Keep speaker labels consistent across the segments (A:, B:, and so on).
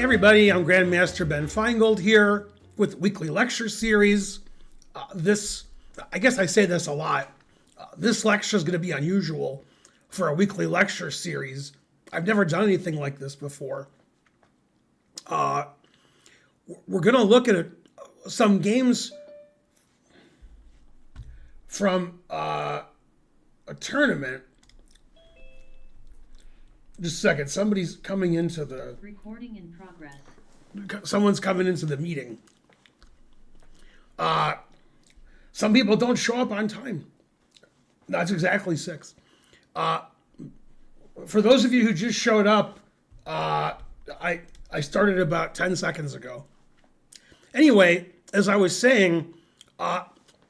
A: Everybody, I'm Grandmaster Ben Finegold here with weekly lecture series. I guess I say this a lot. This lecture is going to be unusual for a weekly lecture series. I've never done anything like this before. We're going to look at some games from a tournament. Just a second. Somebody's coming into the...
B: Recording in progress.
A: Someone's coming into the meeting. Some people don't show up on time. That's exactly 6. For those of you who just showed up, I started about 10 seconds ago. Anyway, as I was saying,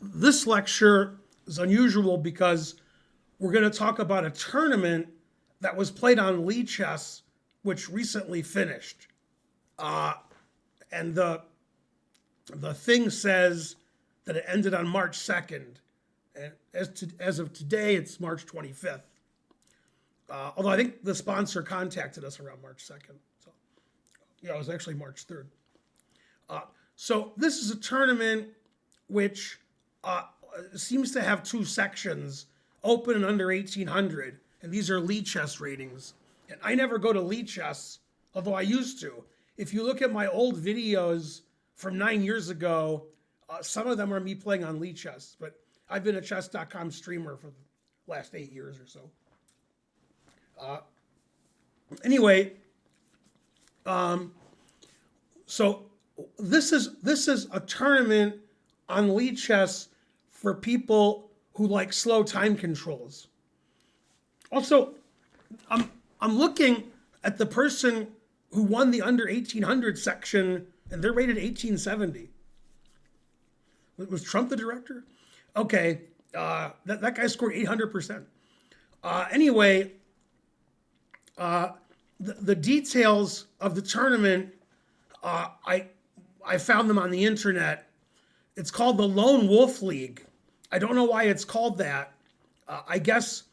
A: this lecture is unusual because we're going to talk about a tournament that was played on Lichess, which recently finished. And the thing says that it ended on March 2nd. And as of today, it's March 25th. Although I think the sponsor contacted us around March 2nd. So, yeah, it was actually March 3rd. So this is a tournament which seems to have 2 sections, open and under 1800. And these are Lichess ratings. And I never go to Lichess, although I used to. If you look at my old videos from 9 years ago, some of them are me playing on Lichess. But I've been a chess.com streamer for the last 8 years or so. Anyway, so this is a tournament on Lichess for people who like slow time controls. Also, I'm looking at the person who won the under 1800 section, and they're rated 1870. Was Trump the director? Okay, that guy scored 800%. Anyway, the details of the tournament, I found them on the internet. It's called the Lone Wolf League. I don't know why it's called that. I guess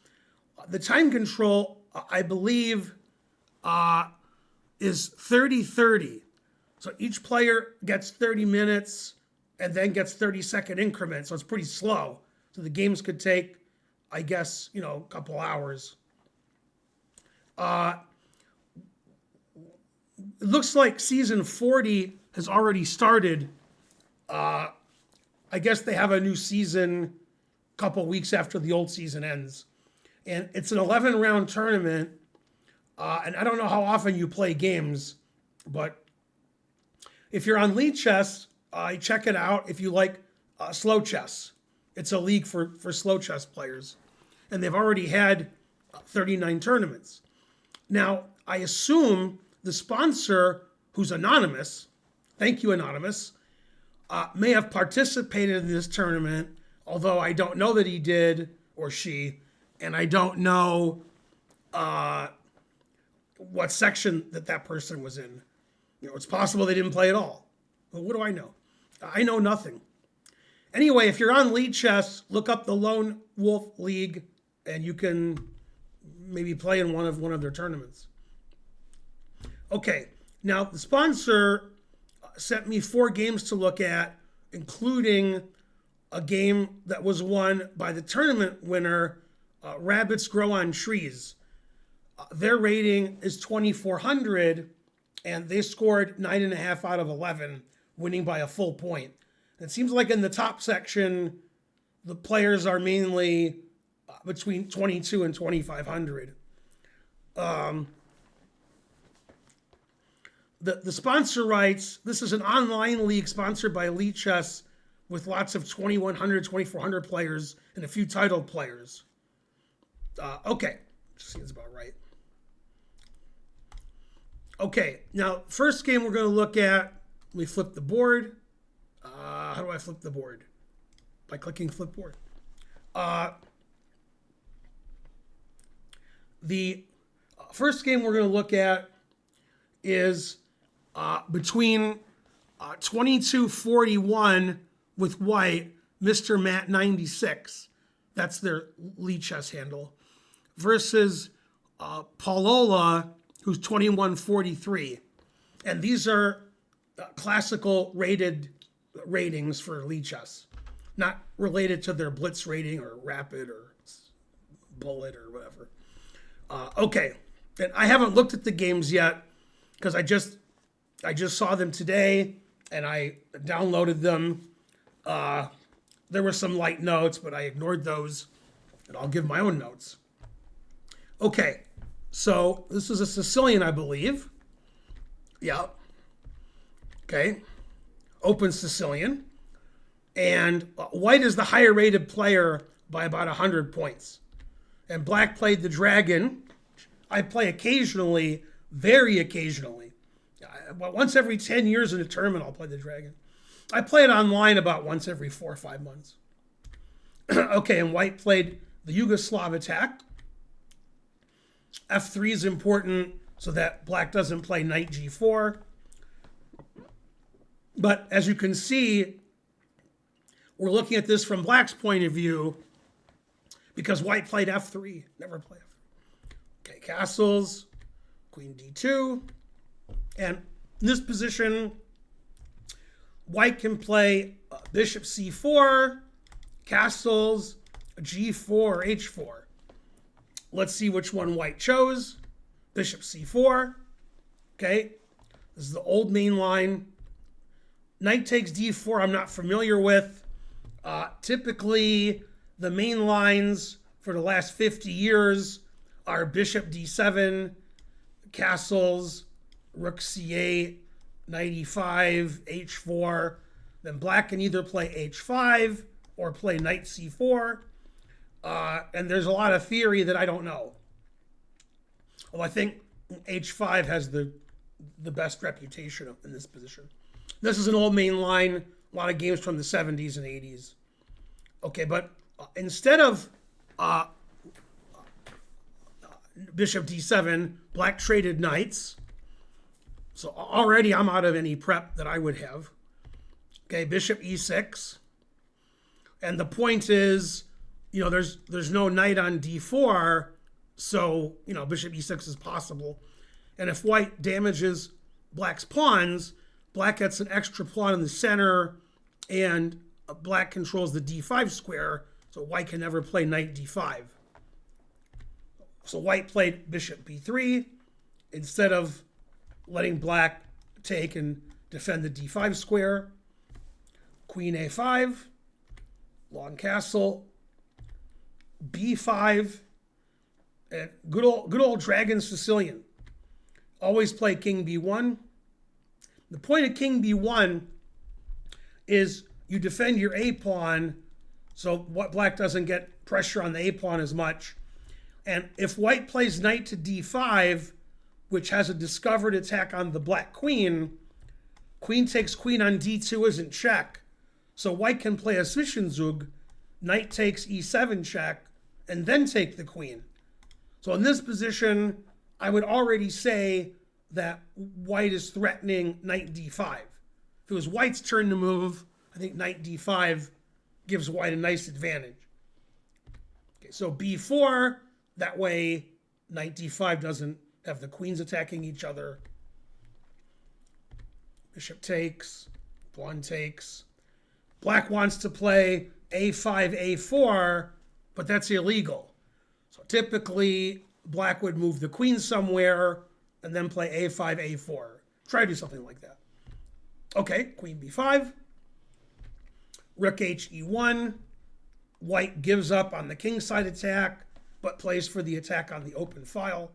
A: the time control, I believe, is 30-30. So each player gets 30 minutes and then gets 30-second increments. So it's pretty slow. So the games could take, I guess, a couple hours. It looks like season 40 has already started. I guess they have a new season a couple weeks after the old season ends. And it's an 11-round tournament. And I don't know how often you play games, but if you're on Lichess, check it out if you like slow chess. It's a league for slow chess players. And they've already had 39 tournaments. Now, I assume the sponsor, who's anonymous, thank you, anonymous, may have participated in this tournament, although I don't know that he did or she, and I don't know what section that person was in. It's possible they didn't play at all. But what do I know? I know nothing. Anyway, if you're on Lichess, look up the Lone Wolf League, and you can maybe play in one of their tournaments. Okay, now the sponsor sent me 4 games to look at, including a game that was won by the tournament winner, RabbitsGrowOnTrees. Their rating is 2400, and they scored 9.5 out of 11, winning by a full point. It seems like in the top section, the players are mainly between 22 and 2500. The sponsor writes, this is an online league sponsored by Lichess with lots of 2100, 2400 players and a few titled players. Okay, seems about right. Okay, now first game we're going to look at, let me flip the board. How do I flip the board? By clicking flip board. The first game we're going to look at is between 2241 with white, Mr. Matt 96. That's their Lichess handle. Versus paulofla, who's 2143. And these are classical ratings for Lichess, not related to their blitz rating or rapid or bullet or whatever. Okay, and I haven't looked at the games yet because I just saw them today and I downloaded them. There were some light notes, but I ignored those, and I'll give my own notes. Okay, so this is a Sicilian, I believe. Yeah. Okay. Open Sicilian. And white is the higher rated player by about 100 points. And black played the dragon. I play occasionally, very occasionally. Once every 10 years in a tournament, I'll play the dragon. I play it online about once every 4 or 5 months. Okay, and white played the Yugoslav attack. F3 is important so that black doesn't play knight g4. But as you can see, we're looking at this from black's point of view because white played f3, never play f3. Okay, castles, queen d2. And in this position, white can play bishop c4, castles, g4, or h4. Let's see which one white chose. Bishop c4. Okay, this is the old main line. Knight takes d4 I'm not familiar with. Typically, the main lines for the last 50 years are bishop d7, castles, rook c8, knight e5, h4. Then black can either play h5 or play knight c4. And there's a lot of theory that I don't know. Well, I think h5 has the best reputation in this position. This is an old main line, a lot of games from the 70s and 80s. Okay, but instead of bishop d7, black traded knights. So already I'm out of any prep that I would have. Okay, bishop e6. And the point is, there's no knight on d4, so, bishop e6 is possible. And if white damages black's pawns, black gets an extra pawn in the center, and black controls the d5 square, so white can never play knight d5. So white played bishop b3 instead of letting black take and defend the d5 square. Queen a5, long castle, b5, and good old dragon Sicilian. Always play king b1. The point of king b1 is you defend your a pawn so what black doesn't get pressure on the a pawn as much. And if white plays knight to d5, which has a discovered attack on the black queen, queen takes queen on d2 isn't check. So white can play a Zwischenzug, knight takes e7 check, and then take the queen. So in this position, I would already say that white is threatening knight d5. If it was white's turn to move, I think knight d5 gives white a nice advantage. Okay, so b4, that way knight d5 doesn't have the queens attacking each other. Bishop takes, pawn takes. Black wants to play a5, a4, but that's illegal. So typically, black would move the queen somewhere and then play a5, a4. Try to do something like that. Okay, queen b5. Rook h e1. White gives up on the kingside attack, but plays for the attack on the open file.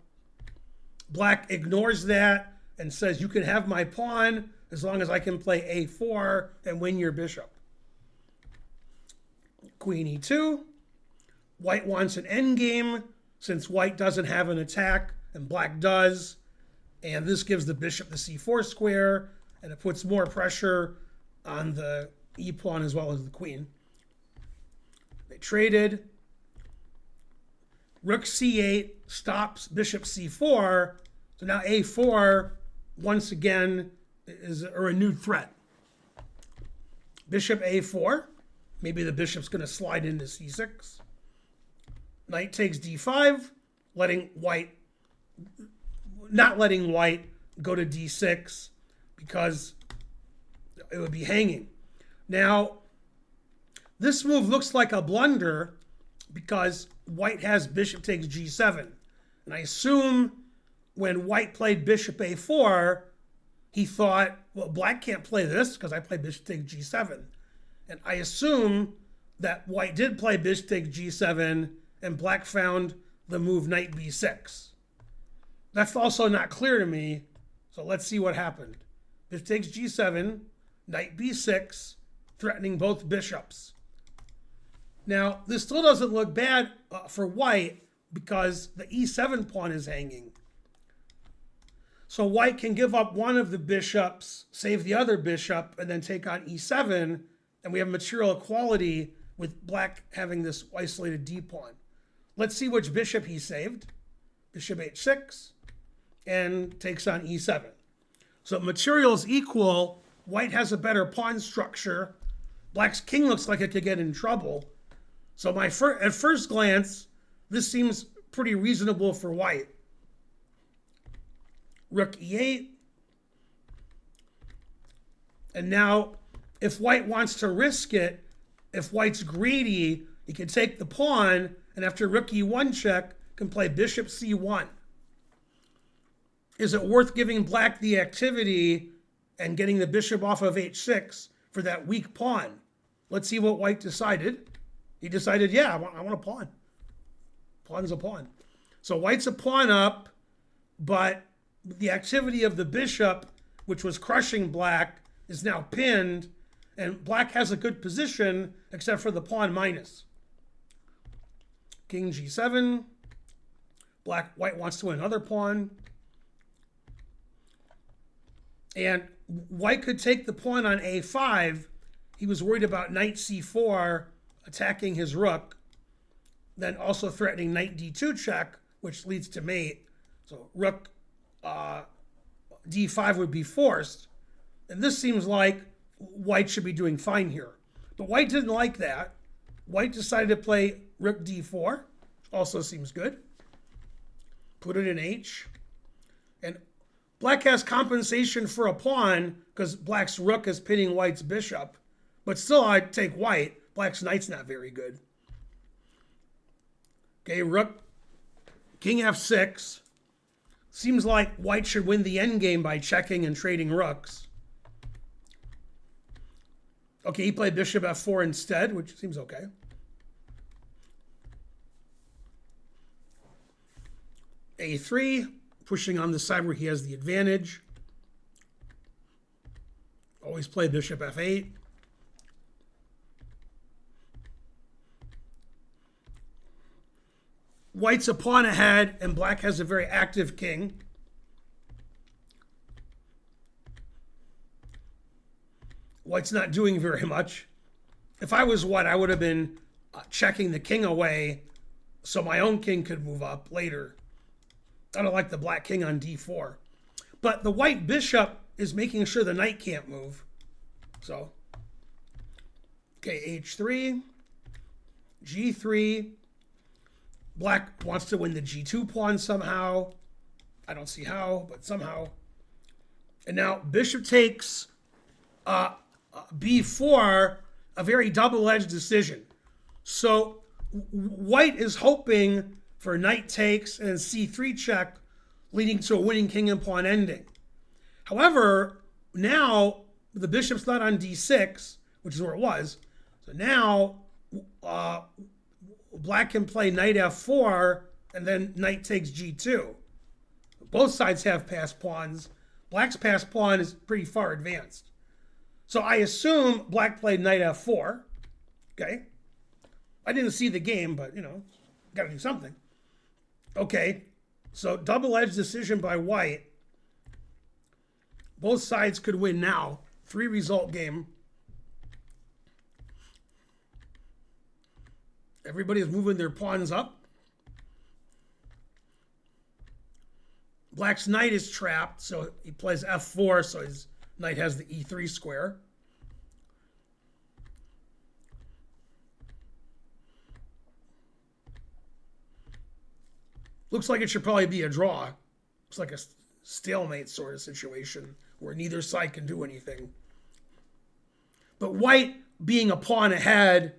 A: Black ignores that and says, you can have my pawn as long as I can play a4 and win your bishop. Queen e2. White wants an endgame since white doesn't have an attack and black does. And this gives the bishop the c4 square, and it puts more pressure on the e pawn as well as the queen. They traded. Rook c8 stops bishop c4. So now a4 once again is a renewed threat. Bishop a4. Maybe the bishop's going to slide into c6. Knight takes d5, not letting white go to d6 because it would be hanging. Now, this move looks like a blunder because white has bishop takes g7. And I assume when white played bishop a4, he thought, well, black can't play this because I played bishop takes g7. And I assume that white did play bishop takes g7 and black found the move knight b6. That's also not clear to me, so let's see what happened. Bishop takes g7, knight b6, threatening both bishops. Now, this still doesn't look bad for white because the e7 pawn is hanging. So white can give up one of the bishops, save the other bishop, and then take on e7, and we have material equality with black having this isolated d pawn. Let's see which bishop he saved. Bishop h6, and takes on e7. So material is equal. White has a better pawn structure. Black's king looks like it could get in trouble. So at first glance, this seems pretty reasonable for white. Rook e8. And now, if white wants to risk it, if white's greedy, he can take the pawn, and after rook e1 check, can play bishop c1. Is it worth giving black the activity and getting the bishop off of h6 for that weak pawn? Let's see what white decided. He decided, yeah, I want a pawn. Pawn's a pawn. So white's a pawn up, but the activity of the bishop, which was crushing black, is now pinned, and black has a good position except for the pawn minus. King g7. White wants to win another pawn. And white could take the pawn on a5. He was worried about knight c4 attacking his rook, then also threatening knight d2 check, which leads to mate. So rook d5 would be forced. And this seems like white should be doing fine here. But white didn't like that. White decided to play rook d4. Also seems good. Put it in h. And black has compensation for a pawn because black's rook is pinning white's bishop. But still, I'd take white. Black's knight's not very good. Okay, rook, king f6. Seems like white should win the endgame by checking and trading rooks. Okay, he played bishop f4 instead, which seems okay. a3, pushing on the side where he has the advantage. Always play bishop f8. White's a pawn ahead, and black has a very active king. White's not doing very much. If I was white, I would have been checking the king away so my own king could move up later. I don't like the black king on d4. But the white bishop is making sure the knight can't move. So, okay, h3, g3. Black wants to win the g2 pawn somehow. I don't see how, but somehow. And now bishop takes b4, a very double-edged decision. So white is hoping for knight takes and c3 check, leading to a winning king and pawn ending. However, now the bishop's not on d6, which is where it was. So now black can play knight f4 and then knight takes g2. Both sides have passed pawns. Black's passed pawn is pretty far advanced. So I assume black played knight f4. Okay. I didn't see the game, but got to do something. Okay. So double-edged decision by white. Both sides could win now. 3-result game. Everybody's moving their pawns up. Black's knight is trapped, so he plays f4, so his knight has the e3 square. Looks like it should probably be a draw. Looks like a stalemate sort of situation. where neither side can do anything. But white, being a pawn ahead,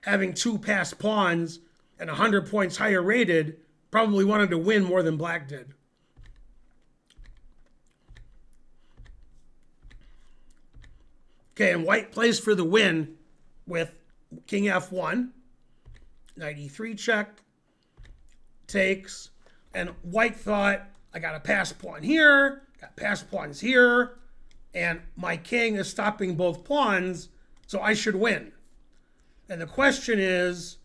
A: having 2 passed pawns and 100 points higher rated, probably wanted to win more than black did. Okay, and white plays for the win with king f1, knight e3 check, takes, and white thought, I got a passed pawn here, got passed pawns here, and my king is stopping both pawns, so I should win. And the question is,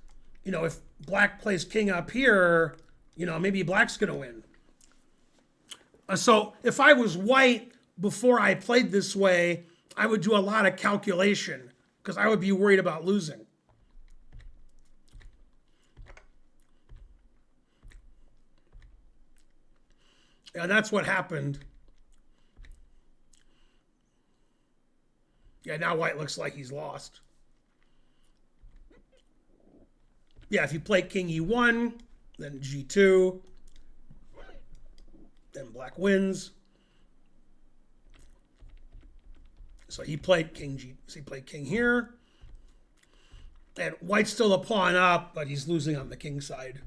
A: if black plays king up here, maybe black's going to win. So if I was white before I played this way, I would do a lot of calculation because I would be worried about losing. And that's what happened. Yeah, now white looks like he's lost. Yeah, if you play king e1, then g2, then black wins. So he played king here. And white's still a pawn up, but he's losing on the king side.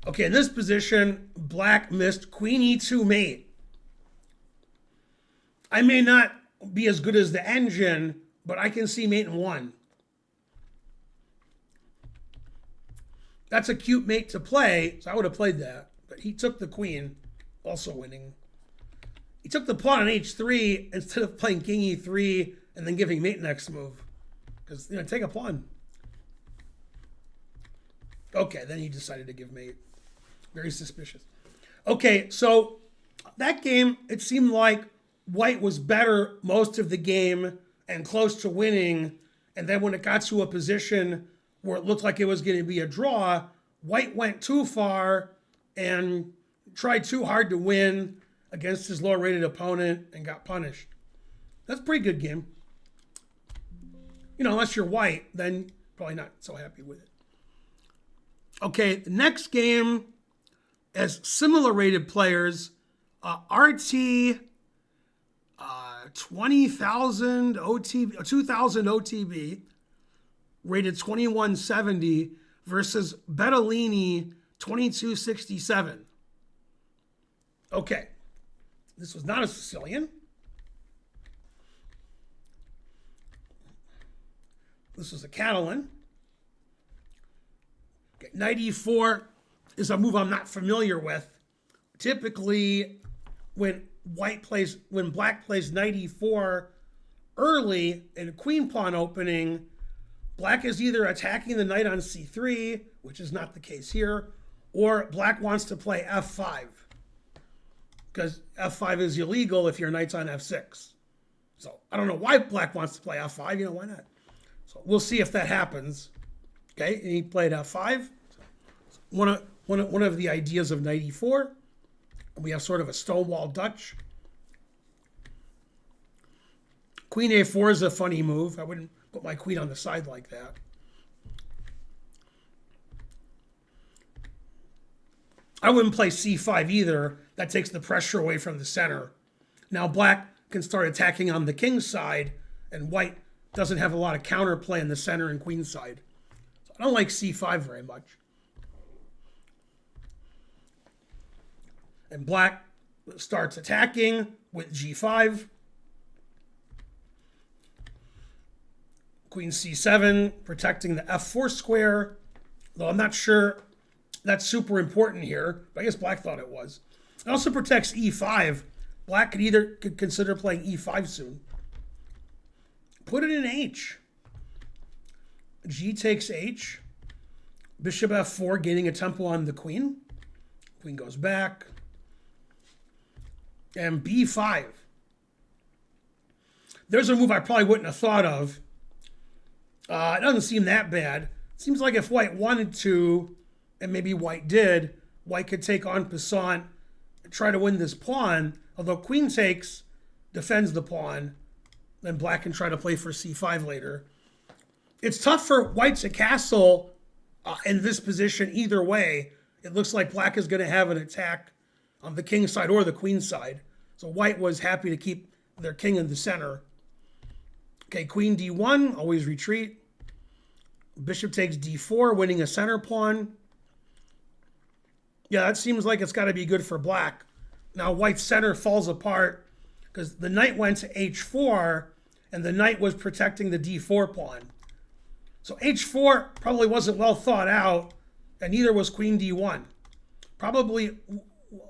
A: Okay, in this position, black missed queen e2 mate. I may not be as good as the engine, but I can see mate in 1. That's a cute mate to play, so I would have played that. But he took the queen, also winning. He took the pawn on h3 instead of playing king e3 and then giving mate next move. Because, take a pawn. Okay, then he decided to give mate. Very suspicious. Okay, so that game, it seemed like white was better most of the game and close to winning. And then when it got to a position where it looked like it was going to be a draw, white went too far and tried too hard to win against his lower-rated opponent and got punished. That's a pretty good game. Unless you're white, then probably not so happy with it. Okay, the next game, as similar rated players, RT 20,000 OTB, 2,000 OTB, rated 2170 versus Betollini 2267. Okay, this was not a Sicilian. This was a Catalan. Okay, knight e4 is a move I'm not familiar with. Typically, when black plays knight e4 early in a queen pawn opening, black is either attacking the knight on c3, which is not the case here, or black wants to play f5, because f5 is illegal if your knight's on f6. So I don't know why black wants to play f5. Why not? So we'll see if that happens. Okay, and he played f5. One of the ideas of knight e4. We have sort of a stonewall Dutch. Queen a4 is a funny move. I wouldn't put my queen on the side like that. I wouldn't play c5 either. That takes the pressure away from the center. Now black can start attacking on the king's side, and white doesn't have a lot of counterplay in the center and queen side. So I don't like c5 very much. And black starts attacking with g5. Queen c7, protecting the f4 square. Though I'm not sure that's super important here, but I guess black thought it was. It also protects e5. Black could consider playing e5 soon. Put it in h. G takes h. Bishop f4, gaining a tempo on the queen. Queen goes back. And b5. There's a move I probably wouldn't have thought of. It doesn't seem that bad. It seems like if white wanted to, and maybe white did, white could take en passant and try to win this pawn. Although queen takes, defends the pawn, then black can try to play for c5 later. It's tough for white to castle in this position either way. it looks like black is going to have an attack on the king side or the queen side. So white was happy to keep their king in the center. Okay, queen d1, always retreat. Bishop takes d4, winning a center pawn. Yeah, that seems like it's got to be good for black. Now white's center falls apart because the knight went to h4, and the knight was protecting the d4 pawn. So h4 probably wasn't well thought out, and neither was queen d1. Probably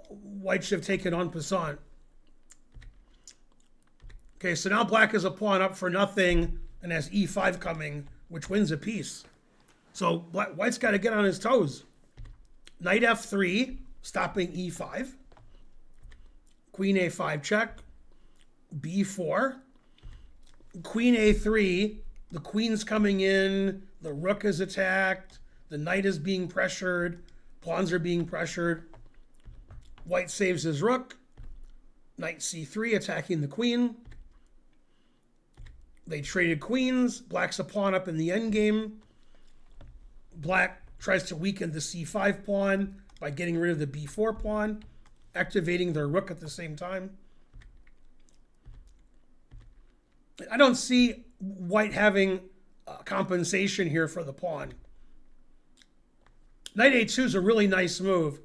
A: white should have taken en passant. Okay, so now black is a pawn up for nothing and has e5 coming, which wins a piece. So white's got to get on his toes. Knight f3, stopping e5. Queen a5 check. b4. Queen a3. The queen's coming in. The rook is attacked. The knight is being pressured. Pawns are being pressured. White saves his rook. Knight c3, attacking the queen. They traded queens. Black's a pawn up in the endgame. Black tries to weaken the c5 pawn by getting rid of the b4 pawn, activating their rook at the same time. I don't see white having compensation here for the pawn. Knight a2 is a really nice move.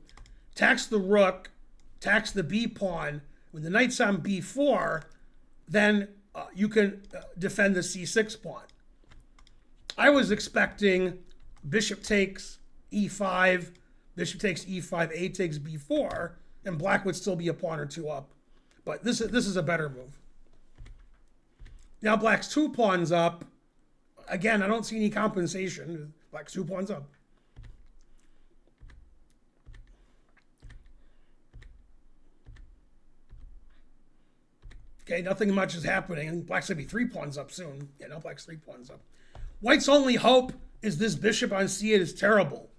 A: Attacks the rook, attacks the b pawn. When the knight's on b4, then you can defend the c6 pawn. I was expecting bishop takes e5, bishop takes e5, a takes b4, and black would still be a pawn or two up. But this is a better move. Now black's 2 pawns up. Again, I don't see any compensation. Black's 2 pawns up. Okay, nothing much is happening. Black's gonna be 3 pawns up soon. Yeah, now black's 3 pawns up. White's only hope is this bishop on c8 is terrible.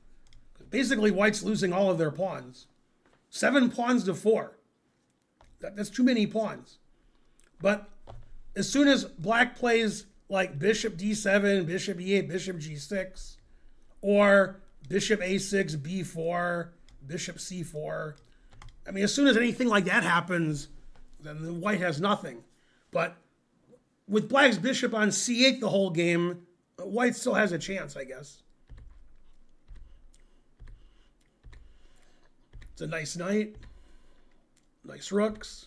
A: Basically, white's losing all of their pawns. 7 pawns to 4. That's too many pawns. But as soon as black plays like bishop d7, bishop e8, bishop g6, or bishop a6, b4, bishop c4, I mean, as soon as anything like that happens, then the white has nothing. But with black's bishop on c8 the whole game, white still has a chance, I guess. It's a nice knight. Nice rooks.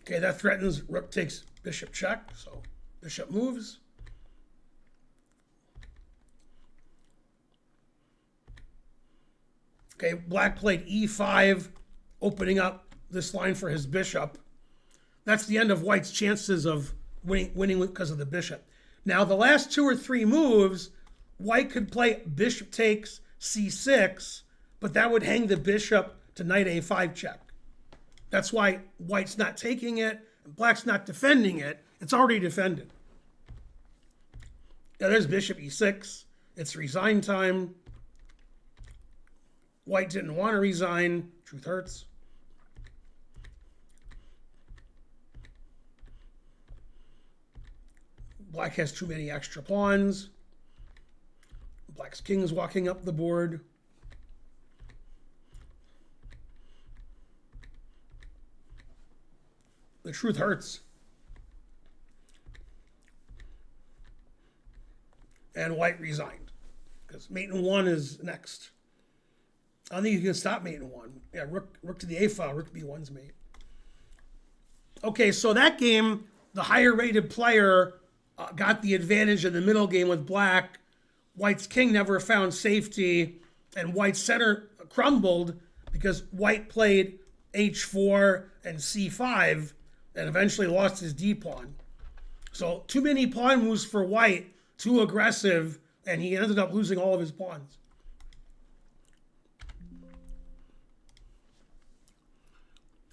A: Okay, that threatens rook takes bishop check, so bishop moves. Okay, black played e5, opening up this line for his bishop. That's the end of white's chances of winning because of the bishop. Now, the last 2 or 3 moves, white could play bishop takes c6, but that would hang the bishop to knight a5 check. That's why white's not taking it, and black's not defending it. It's already defended. Now there's bishop e6. It's resign time. White didn't want to resign. Truth hurts. Black has too many extra pawns. Black's king is walking up the board. The truth hurts. And white resigned, because mate in 1 is next. I don't think you can stop mate in 1. Yeah, rook to the a file, rook b1's mate. Okay, so that game, the higher rated player got the advantage in the middle game with black. White's king never found safety, and white's center crumbled because white played h4 and c5 and eventually lost his d-pawn. So too many pawn moves for white, too aggressive, and he ended up losing all of his pawns.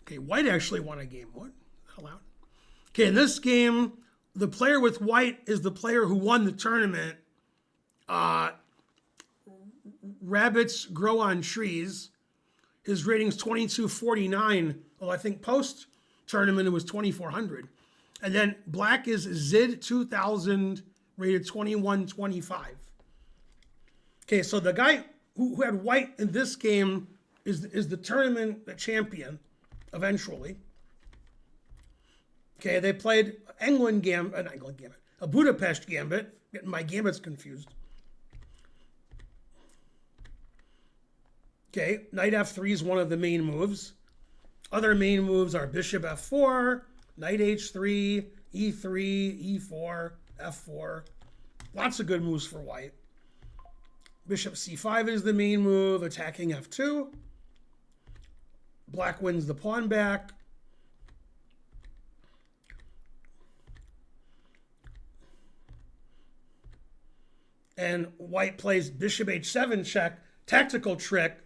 A: Okay, white actually won a game. What? Hell out. Okay, in this game, the player with white is the player who won the tournament. RabbitsGrowOnTrees. His rating's 2249. Well, I think post-tournament it was 2400. And then black is Zid 2000, rated 2125. Okay, so the guy who had white in this game is the tournament champion eventually. Okay, they played a Budapest gambit. Getting my gambits confused. Okay, knight f3 is one of the main moves. Other main moves are bishop f4, knight h3, e3, e4, f4. Lots of good moves for white. Bishop c5 is the main move, attacking f2. Black wins the pawn back. And white plays bishop h7 check, tactical trick,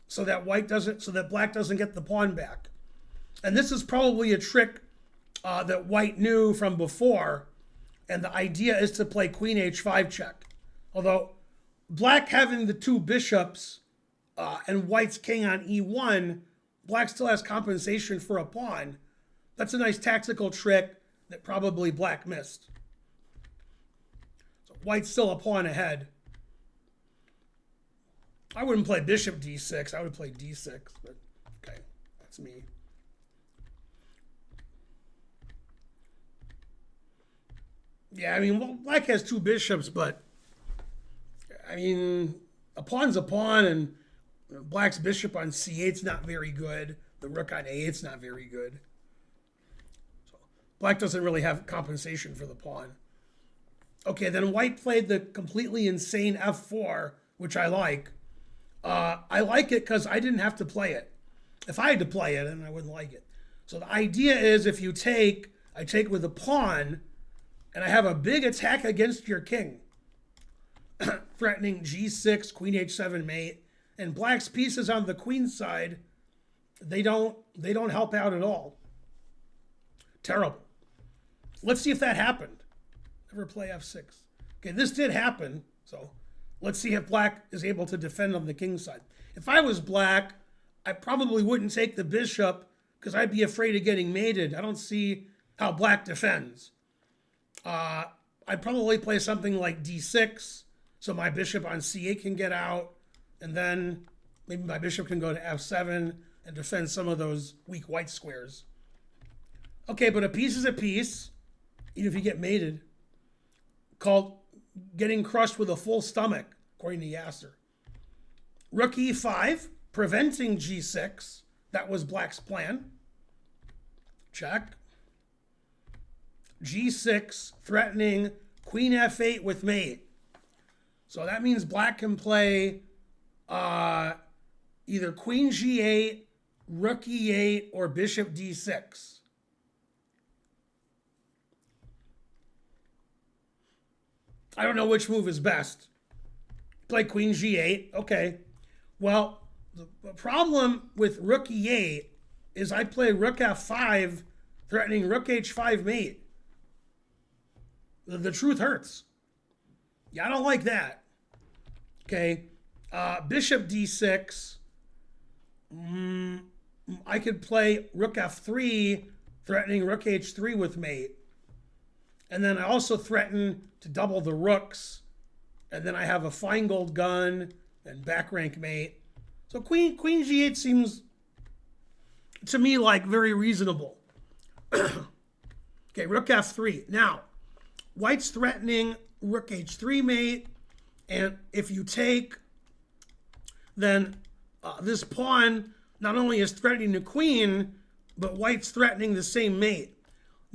A: so that black doesn't get the pawn back. And this is probably a trick that white knew from before. And the idea is to play queen h5 check. Although black having the two bishops and white's king on e1, black still has compensation for a pawn. That's a nice tactical trick that probably black missed. So white's still a pawn ahead. I wouldn't play bishop d6. I would play d6, but okay, that's me. Yeah, I mean, well, black has two bishops, but I mean, a pawn's a pawn, and black's bishop on c8's not very good. The rook on a8's not very good. So black doesn't really have compensation for the pawn. Okay, then white played the completely insane f4, which I like. I like it because I didn't have to play it. If I had to play it, then I wouldn't like it. So the idea is if you take, I take with a pawn, and I have a big attack against your king. Threatening g6, queen h7 mate, and black's pieces on the queen side, they don't help out at all. Terrible. Let's see if that happened. Never play f6. Okay, this did happen, so let's see if black is able to defend on the king side. If I was black, I probably wouldn't take the bishop because I'd be afraid of getting mated. I don't see how black defends. I'd probably play something like d6, so my bishop on c8 can get out, and then maybe my bishop can go to f7 and defend some of those weak white squares. Okay, but a piece is a piece, even if you get mated, called getting crushed with a full stomach, according to Yasser. Rook e5, preventing g6. That was black's plan. Check. g6, threatening queen f8 with mate. So that means black can play either queen g8, rook e8, or bishop d6. I don't know which move is best. Play queen g8. Okay. Well, the problem with rook e8 is I play rook f5, threatening rook h5 mate. The truth hurts. Yeah, I don't like that. Okay. Bishop d6. I could play rook f3, threatening rook h3 with mate. And then I also threaten to double the rooks. And then I have a Finegold gun and back rank mate. So queen g8 seems to me like very reasonable. Okay, rook f3. Now, white's threatening rook h3 mate. And if you take, then this pawn not only is threatening the queen, but white's threatening the same mate.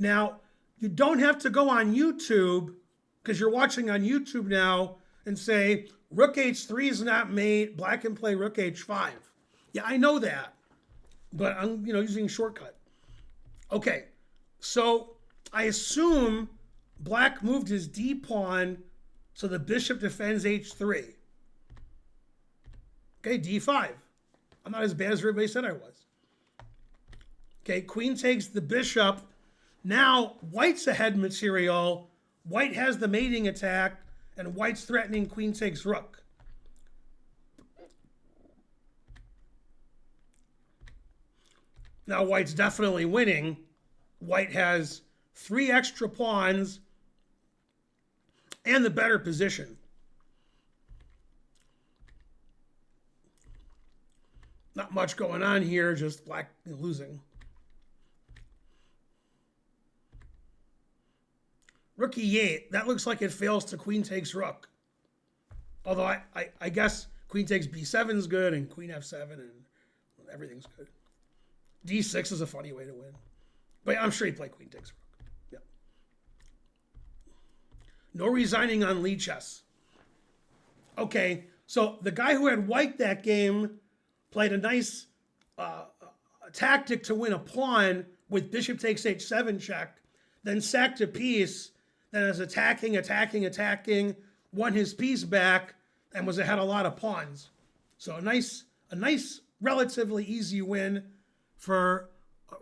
A: Now, you don't have to go on YouTube, because you're watching on YouTube now, and say, rook h3 is not mate, black can play rook h5. Yeah, I know that, but I'm using shortcut. Okay, so I assume black moved his d pawn, so the bishop defends h3. Okay, d5. I'm not as bad as everybody said I was. Okay, queen takes the bishop. Now, white's ahead material. White has the mating attack, and white's threatening queen takes rook. Now, white's definitely winning. White has 3 extra pawns and the better position. Not much going on here, just black losing. Rook e8, that looks like it fails to queen takes rook. Although I guess queen takes b7 is good and queen f7 and everything's good. d6 is a funny way to win. But I'm sure he played queen takes rook. Yeah. No resigning on Lichess. Okay, so the guy who had white that game played a nice tactic to win a pawn with bishop takes h7 check, then sacked a piece, then is attacking, won his piece back, and was ahead a lot of pawns. So a nice, relatively easy win for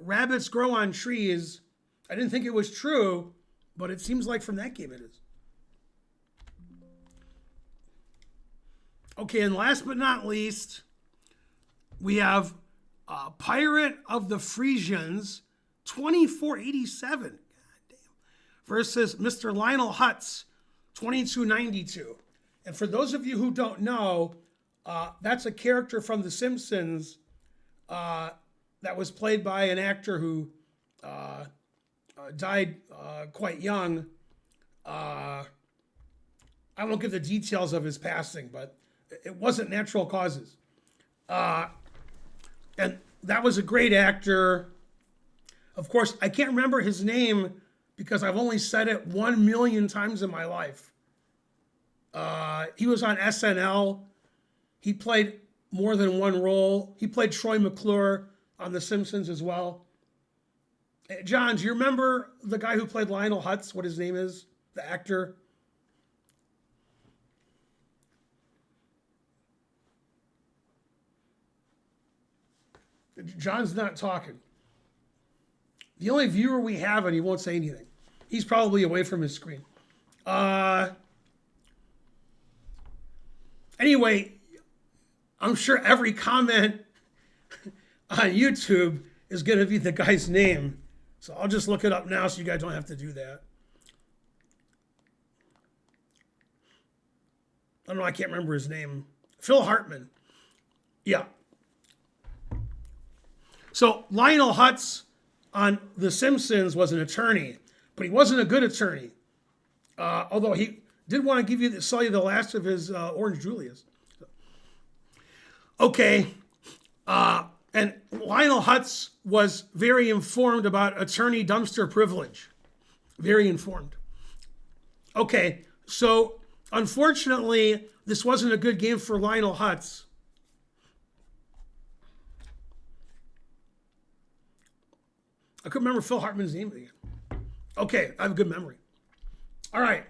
A: Rabbits Grow on Trees. I didn't think it was true, but it seems like from that game it is. Okay, and last but not least, we have Pirate of the Frisians, 2487. God damn. Versus Mr-Lionel-Hutz, 2292. And for those of you who don't know, that's a character from The Simpsons that was played by an actor who died quite young. I won't give the details of his passing, but it wasn't natural causes. And that was a great actor. Of course, I can't remember his name because I've only said it 1 million times in my life. He was on SNL. He played more than one role. He played Troy McClure on The Simpsons as well. Hey, John, do you remember the guy who played Lionel Hutz, what his name is, the actor? John's not talking. The only viewer we have, and he won't say anything. He's probably away from his screen. Anyway, I'm sure every comment on YouTube is going to be the guy's name. So I'll just look it up now so you guys don't have to do that. I don't know, I can't remember his name. Phil Hartman. Yeah. So Lionel Hutz on The Simpsons was an attorney, but he wasn't a good attorney. Although he did want to sell you the last of his Orange Julius. Okay. And Lionel Hutz was very informed about attorney dumpster privilege. Very informed. Okay, so unfortunately, this wasn't a good game for Lionel Hutz. I couldn't remember Phil Hartman's name again. Okay, I have a good memory. All right,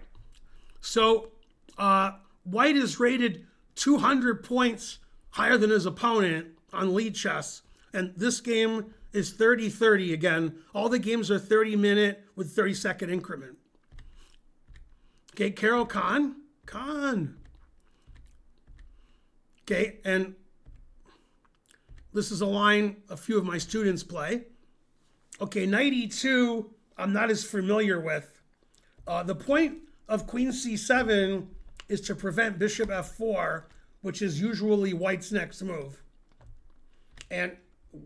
A: so White is rated 200 points higher than his opponent on Lichess, and this game is 30-30 again. All the games are 30-minute with 30-second increment. Okay, Carol Khan. Okay, and this is a line a few of my students play. Okay, knight e2, I'm not as familiar with. The point of queen c7 is to prevent bishop f4, which is usually White's next move. And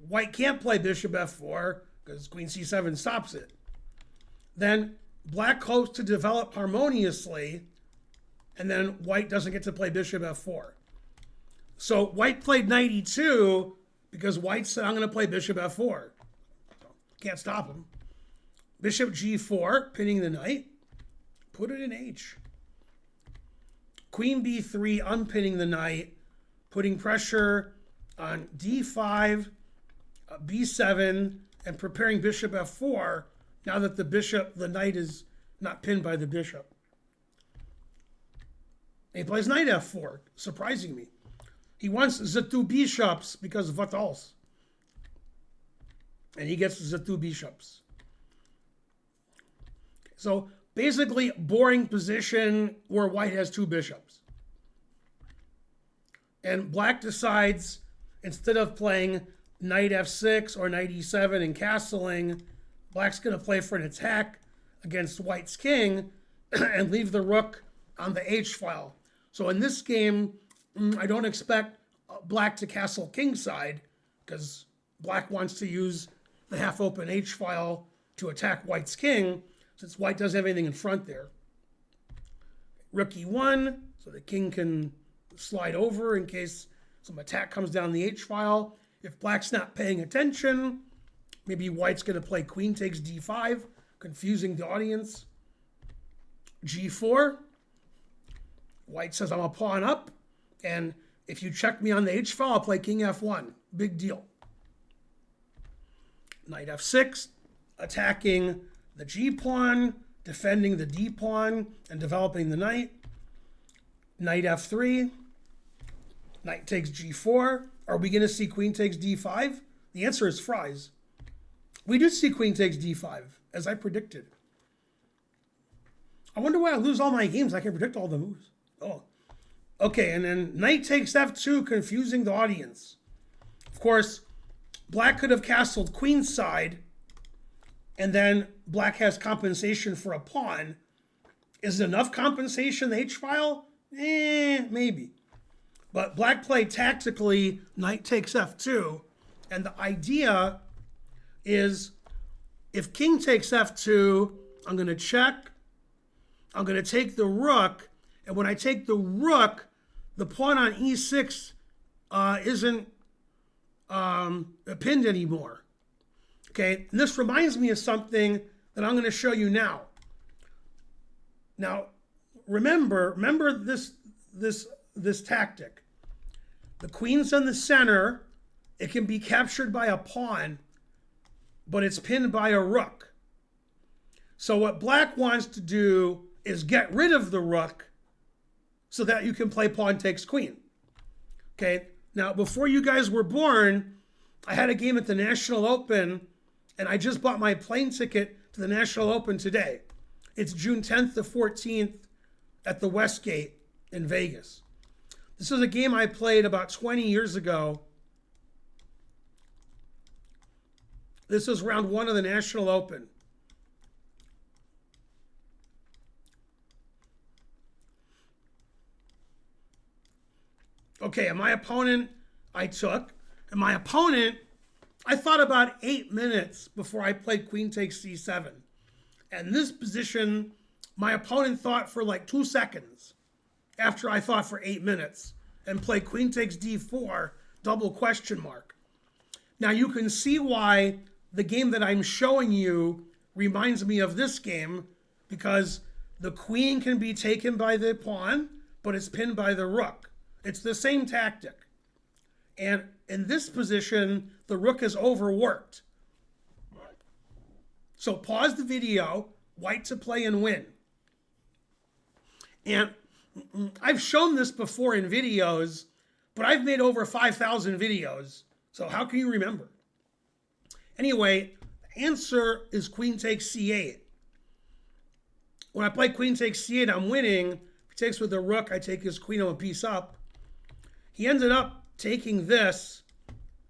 A: White can't play bishop f4 because queen c7 stops it. Then Black hopes to develop harmoniously, and then White doesn't get to play bishop f4. So White played knight e2 because White said, I'm going to play bishop f4. Can't stop him. Bishop g4, pinning the knight. Put it in h. Queen b3, unpinning the knight, putting pressure on d5, b7, and preparing bishop f4 now that the knight is not pinned by the bishop. And he plays knight f4, surprising me. He wants the two bishops because of what else? And he gets the two bishops. So basically, boring position where White has two bishops. And Black decides, instead of playing knight f6 or knight e7 and castling, Black's going to play for an attack against White's king and leave the rook on the h file. So in this game, I don't expect Black to castle kingside. because black wants to use the half-open h-file to attack white's king, since white doesn't have anything in front there. Rook e1, so the king can slide over in case some attack comes down the h-file. If black's not paying attention, maybe white's going to play queen takes d5, confusing the audience. g4, white says I'm a pawn up, and if you check me on the h-file, I'll play king f1. Big deal. Knight f6, attacking the g-pawn, defending the d-pawn, and developing the knight. Knight f3, knight takes g4. Are we going to see queen takes d5? The answer is fries. We did see queen takes d5, as I predicted. I wonder why I lose all my games. I can predict all the moves. Oh. Okay, and then knight takes f2, confusing the audience. Of course, black could have castled queenside, and then black has compensation for a pawn. Is it enough compensation, the h-file? Maybe. But black played tactically knight takes f2, and the idea is if king takes f2, I'm going to check, I'm going to take the rook, and when I take the rook, the pawn on e6 isn't pinned anymore. Okay, and this reminds me of something that I'm going to show you now. Now, remember this tactic. The queen's in the center. It can be captured by a pawn, but it's pinned by a rook. So what black wants to do is get rid of the rook so that you can play pawn takes queen. Okay, now before you guys were born, I had a game at the National Open, and I just bought my plane ticket to the National Open today. It's June 10th to 14th at the Westgate in Vegas. This is a game I played about 20 years ago. This is round one of the National Open. Okay, and my opponent I took, and my opponent, I thought about 8 minutes before I played queen takes c7. And this position, my opponent thought for like 2 seconds after I thought for 8 minutes and played queen takes d4, double question mark. Now you can see why the game that I'm showing you reminds me of this game, because the queen can be taken by the pawn, but it's pinned by the rook. It's the same tactic. And in this position, the rook is overworked. So pause the video, white to play and win. And I've shown this before in videos, but I've made over 5,000 videos. So how can you remember? Anyway, the answer is queen takes c8. When I play queen takes c8, I'm winning. If he takes with the rook, I take his queen, I'm a piece up. He ended up taking this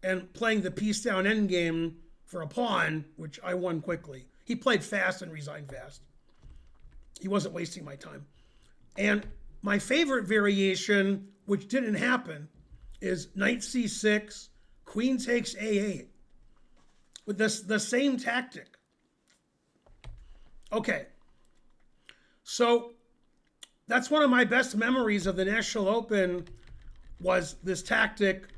A: and playing the piece down endgame for a pawn, which I won quickly. He played fast and resigned fast. He wasn't wasting my time. And my favorite variation, which didn't happen, is knight c6, queen takes a8, with the same tactic. Okay, so that's one of my best memories of the National Open, was this tactic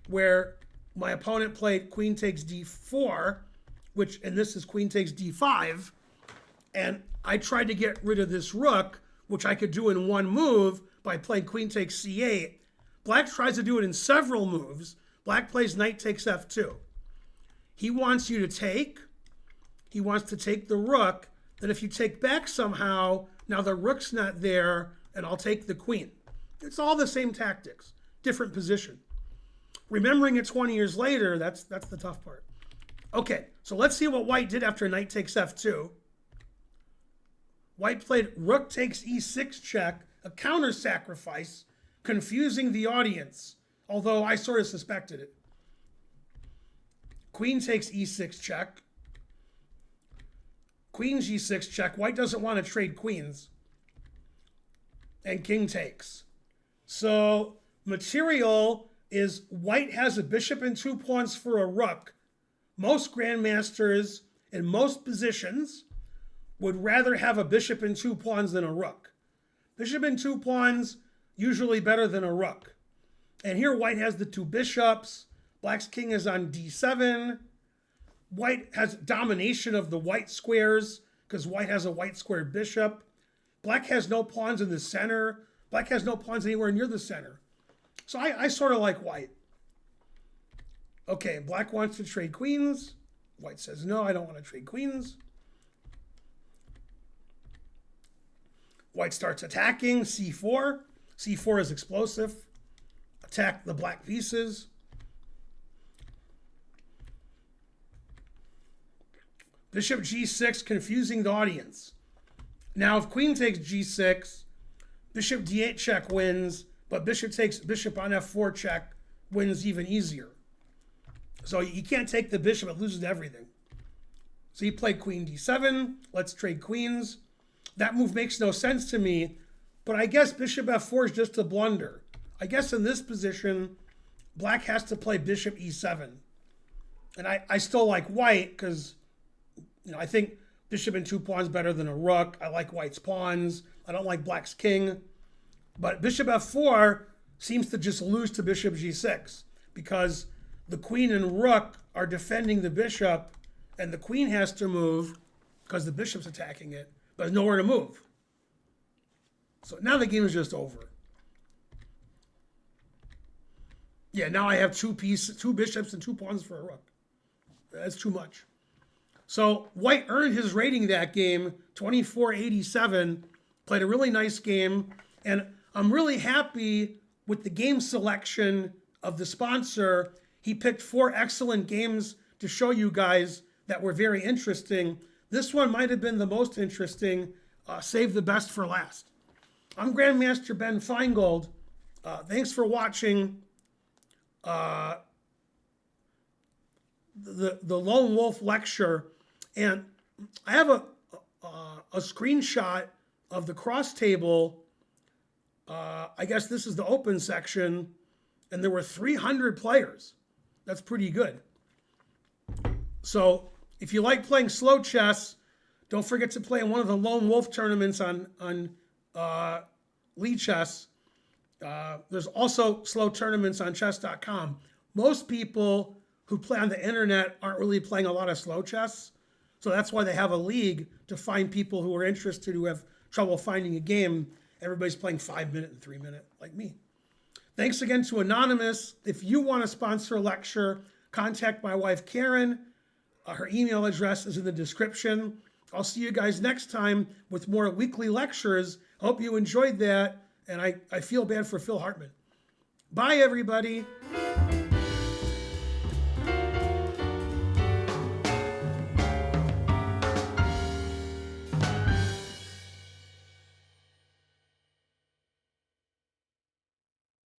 A: where my opponent played queen takes d4, which, and this is queen takes d5, and I tried to get rid of this rook, which I could do in one move by playing queen takes c8. Black tries to do it in several moves. Black plays knight takes f2. He wants you to take. He wants to take the rook. Then if you take back somehow, now the rook's not there, and I'll take the queen. It's all the same tactics, different position. Remembering it 20 years later, that's the tough part. Okay, so let's see what white did after knight takes f2. White played rook takes e6 check, a counter sacrifice, confusing the audience, although I sort of suspected it. Queen takes e6 check. Queen g6 check. White doesn't want to trade queens. And king takes. So material is white has a bishop and 2 pawns for a rook. Most grandmasters in most positions would rather have a bishop and 2 pawns than a rook. Bishop and 2 pawns, usually better than a rook. And here white has the 2 bishops. Black's king is on d7. White has domination of the white squares because white has a white squared bishop. Black has no pawns in the center. Black has no pawns anywhere near the center. So I sort of like white. Okay, black wants to trade queens. White says, no, I don't want to trade queens. White starts attacking, c4. c4 is explosive. Attack the black pieces. Bishop g6, confusing the audience. Now, if queen takes g6, bishop d8 check wins, but bishop takes bishop on f4 check wins even easier. So you can't take the bishop, it loses everything. So he played queen d7, let's trade queens. That move makes no sense to me, but I guess bishop f4 is just a blunder. I guess in this position, black has to play bishop e7. And I still like white because I think bishop and 2 pawns better than a rook. I like white's pawns. I don't like black's king. But bishop f4 seems to just lose to bishop g6 because the queen and rook are defending the bishop and the queen has to move because the bishop's attacking it, but there's nowhere to move. So now the game is just over. Yeah, now I have 2 bishops and 2 pawns for a rook. That's too much. So white earned his rating that game, 2487, played a really nice game, and I'm really happy with the game selection of the sponsor. He picked 4 excellent games to show you guys that were very interesting. This one might have been the most interesting. Save the best for last. I'm Grandmaster Ben Finegold. Thanks for watching the Lone Wolf lecture. And I have a screenshot of the cross table. I guess this is the open section, and there were 300 players. That's pretty good. So if you like playing slow chess, don't forget to play in one of the Lone Wolf tournaments on Lichess. There's also slow tournaments on chess.com. Most people who play on the internet aren't really playing a lot of slow chess. So that's why they have a league to find people who are interested, who have trouble finding a game. Everybody's playing 5-minute and 3-minute like me. Thanks again to Anonymous. If you want to sponsor a lecture, contact my wife, Karen. Her email address is in the description. I'll see you guys next time with more weekly lectures. Hope you enjoyed that. And I feel bad for Phil Hartman. Bye, everybody.